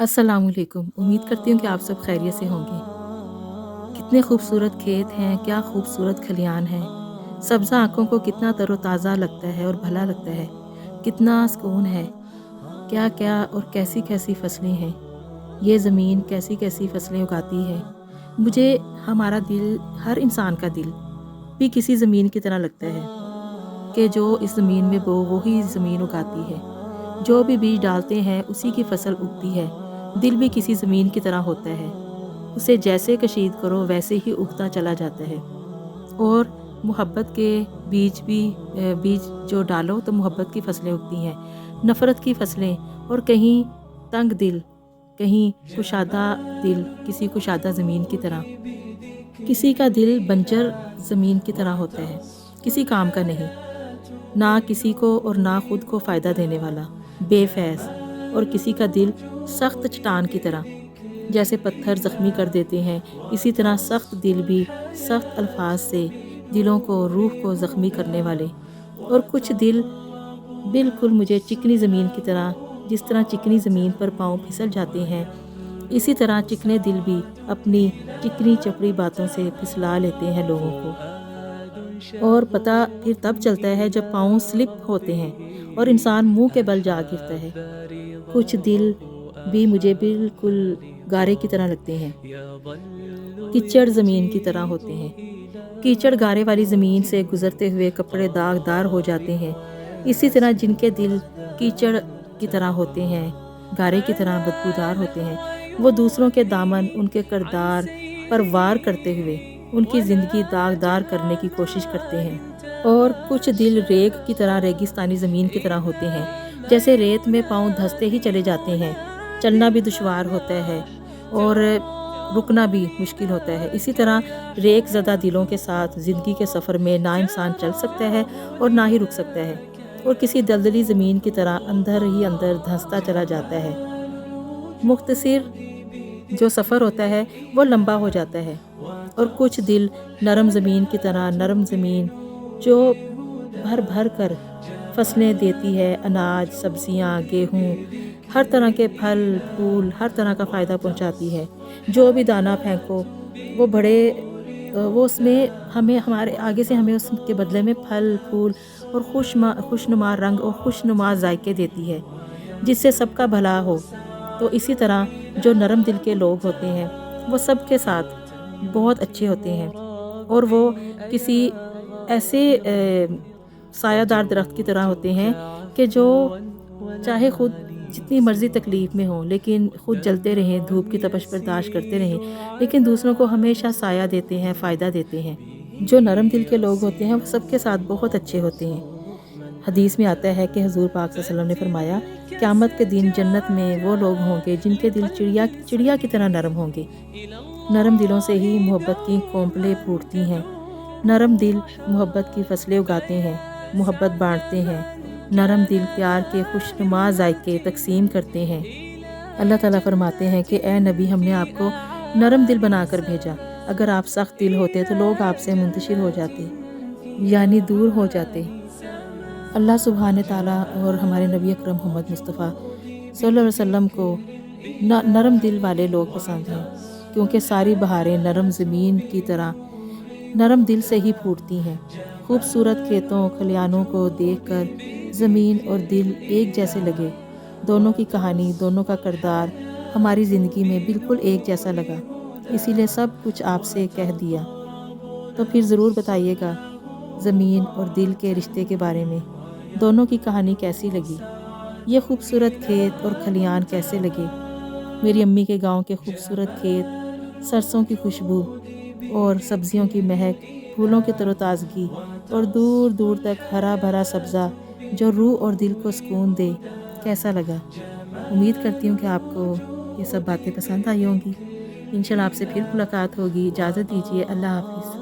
अस्सलाम वालेकुम। उम्मीद करती हूँ कि आप सब खैरियत से होंगे। कितने खूबसूरत खेत हैं, क्या खूबसूरत खलियान हैं। सब्ज़ा आँखों को कितना तरोताज़ा लगता है और भला लगता है। कितना सुकून है। क्या-क्या और कैसी-कैसी फसलें हैं। ये ज़मीन कैसी-कैसी फसलें उगाती है। मुझे हमारा दिल, हर इंसान का दिल भी किसी ज़मीन की तरह लगता है कि जो इस ज़मीन में बो वो ही ज़मीन उगाती है। जो भी बीज डालते हैं उसी की फसल उगती है। दिल भी किसी ज़मीन की तरह होता है। उसे जैसे कशीद करो वैसे ही उगता चला जाता है। और मोहब्बत के बीज जो डालो तो मोहब्बत की फसलें उगती हैं। नफ़रत की फसलें और कहीं तंग दिल, कहीं कुशादा दिल, किसी कुशादा ज़मीन की तरह। किसी का दिल बंजर ज़मीन की तरह होता है, किसी काम का नहीं। ना किसी को और ना खुद को फ़ायदा देने वाला, बेफ़ैज़। और किसी का दिल सख्त चट्टान की तरह, जैसे पत्थर ज़ख्मी कर देते हैं, इसी तरह सख्त दिल भी सख्त अल्फाज से दिलों को, रूह को ज़ख्मी करने वाले। और कुछ दिल बिल्कुल मुझे चिकनी ज़मीन की तरह, जिस तरह चिकनी ज़मीन पर पाँव फिसल जाते हैं, इसी तरह चिकने दिल भी अपनी चिकनी चपड़ी बातों से फिसला लेते हैं लोगों को। और पता फिर तब चलता है जब पाँव स्लिप होते हैं और इंसान मुंह के बल जा गिरता है। कुछ दिल भी मुझे बिल्कुल गारे की तरह लगते हैं, कीचड़ ज़मीन की तरह होते हैं। कीचड़ गारे वाली ज़मीन से गुज़रते हुए कपड़े दागदार हो जाते हैं। इसी तरह जिनके दिल कीचड़ की तरह होते हैं, गारे की तरह बदबूदार होते हैं, वो दूसरों के दामन, उनके किरदार पर वार करते हुए उनकी ज़िंदगी दागदार करने की कोशिश करते हैं। और कुछ दिल रेग की तरह रेगिस्तानी ज़मीन की तरह होते हैं, जैसे रेत में पाँव धंसते ही चले जाते हैं। चलना भी दुश्वार होता है और रुकना भी मुश्किल होता है। इसी तरह रेग ज़दा दिलों के साथ ज़िंदगी के सफ़र में ना इंसान चल सकता है और ना ही रुक सकता है, और किसी दलदली ज़मीन की तरह अंदर ही अंदर धंसता चला जाता है। मुख्तसिर जो सफ़र होता है वो लंबा हो जाता है। और कुछ दिल नरम ज़मीन की तरह, नरम ज़मीन जो भर भर कर फसलें देती है, अनाज, सब्जियां, गेहूँ, हर तरह के फल फूल, हर तरह का फ़ायदा पहुंचाती है। जो भी दाना फेंको वो उसमें हमें, हमारे आगे से हमें उसके बदले में फल फूल और खुशनुमा रंग और खुशनुमा जायके देती है, जिससे सबका भला हो। तो इसी तरह जो नरम दिल के लोग होते हैं वो सबके साथ बहुत अच्छे होते हैं, और वो किसी ऐसे सायादार दरख्त की तरह होते हैं कि जो चाहे खुद जितनी मर्ज़ी तकलीफ़ में हों लेकिन खुद जलते रहें, धूप की तपश बर्दाश्त करते रहें, लेकिन दूसरों को हमेशा साया देते हैं, फ़ायदा देते हैं। जो नरम दिल के लोग होते हैं वो सबके साथ बहुत अच्छे होते हैं। हदीस में आता है कि हुज़ूर पाक सल्लल्लाहु अलैहि वसल्लम ने फरमाया, क़यामत के दिन जन्नत में वो लोग होंगे जिनके दिल चिड़िया की तरह नरम होंगे। नरम दिलों से ही मोहब्बत की कोंपलें फूटती हैं। नरम दिल मोहब्बत की फसलें उगाते हैं, मोहब्बत बांटते हैं। नरम दिल प्यार के खुशनुमा जायके तकसीम करते हैं। अल्लाह ताला फरमाते हैं कि ए नबी, हमने आपको नरम दिल बनाकर भेजा। अगर आप सख्त दिल होते तो लोग आपसे मुंतशिर हो जाते, यानी दूर हो जाते। अल्लाह सुब्हान ताला और हमारे नबी अकरम मोहम्मद मुस्तफ़ा सल्लल्लाहु अलैहि वसल्लम को नरम दिल वाले लोग पसंद हैं, क्योंकि सारी बहारें नरम ज़मीन की तरह नरम दिल से ही फूटती हैं। खूबसूरत खेतों खलियानों को देखकर ज़मीन और दिल एक जैसे लगे। दोनों की कहानी, दोनों का किरदार हमारी ज़िंदगी में बिल्कुल एक जैसा लगा, इसीलिए सब कुछ आपसे कह दिया। तो फिर ज़रूर बताइएगा ज़मीन और दिल के रिश्ते के बारे में। दोनों की कहानी कैसी लगी? ये खूबसूरत खेत और खलियान कैसे लगे? मेरी अम्मी के गांव के खूबसूरत खेत, सरसों की खुशबू और सब्जियों की महक, फूलों की तरोताज़गी और दूर दूर तक हरा भरा सब्ज़ा जो रूह और दिल को सुकून दे, कैसा लगा? उम्मीद करती हूँ कि आपको ये सब बातें पसंद आई होंगी। इंशाल्लाह आपसे फिर मुलाकात होगी। इजाज़त दीजिए। अल्लाह हाफ़िज़।